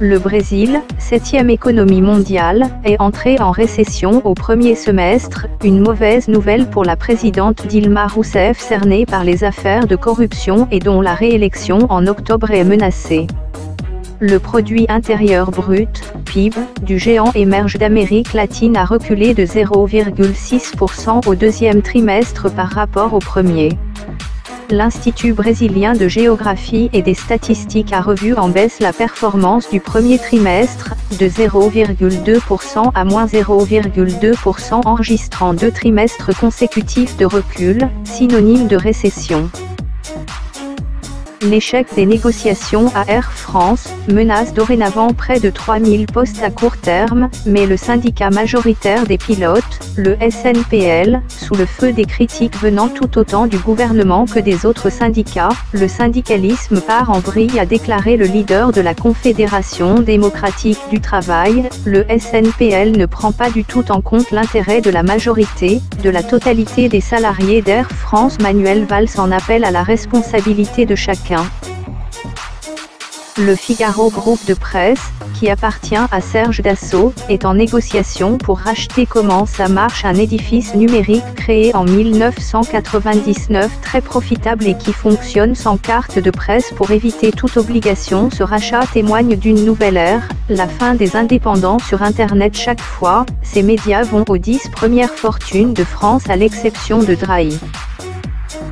Le Brésil, 7e économie mondiale, est entré en récession au premier semestre, une mauvaise nouvelle pour la présidente Dilma Rousseff cernée par les affaires de corruption et dont la réélection en octobre est menacée. Le produit intérieur brut, PIB, du géant émerge d'Amérique latine a reculé de 0,6% au deuxième trimestre par rapport au premier. L'Institut brésilien de géographie et des statistiques a revu en baisse la performance du premier trimestre, de 0,2% à moins 0,2%, enregistrant 2 trimestres consécutifs de recul, synonyme de récession. L'échec des négociations à Air France menace dorénavant près de 3000 postes à court terme, mais le syndicat majoritaire des pilotes, le SNPL, sous le feu des critiques venant tout autant du gouvernement que des autres syndicats, le syndicalisme part en vrille, a déclaré le leader de la Confédération démocratique du travail. Le SNPL ne prend pas du tout en compte l'intérêt de la majorité, de la totalité des salariés d'Air France. Manuel Valls en appelle à la responsabilité de chacun. Le Figaro groupe de presse, qui appartient à Serge Dassault, est en négociation pour racheter Comment ça marche, un édifice numérique créé en 1999 très profitable et qui fonctionne sans carte de presse pour éviter toute obligation. Ce rachat témoigne d'une nouvelle ère, la fin des indépendants sur Internet. Chaque fois, ces médias vont aux 10 premières fortunes de France à l'exception de Drahi.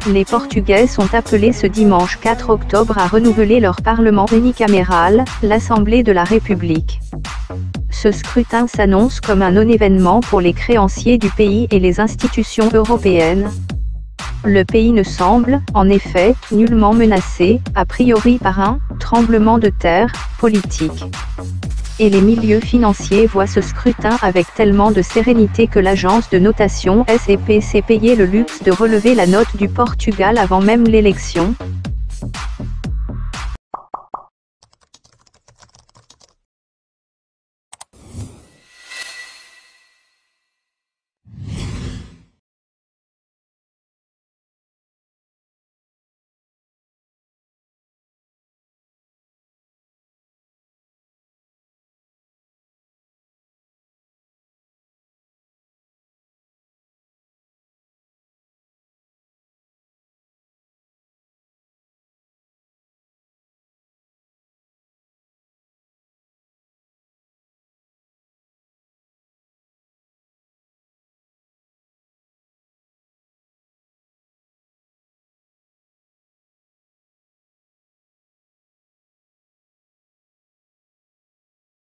Les Portugais sont appelés ce dimanche 4 octobre à renouveler leur parlement unicaméral, l'Assemblée de la République. Ce scrutin s'annonce comme un non-événement pour les créanciers du pays et les institutions européennes. Le pays ne semble, en effet, nullement menacé, a priori par un « tremblement de terre » politique. Et les milieux financiers voient ce scrutin avec tellement de sérénité que l'agence de notation S&P s'est payé le luxe de relever la note du Portugal avant même l'élection.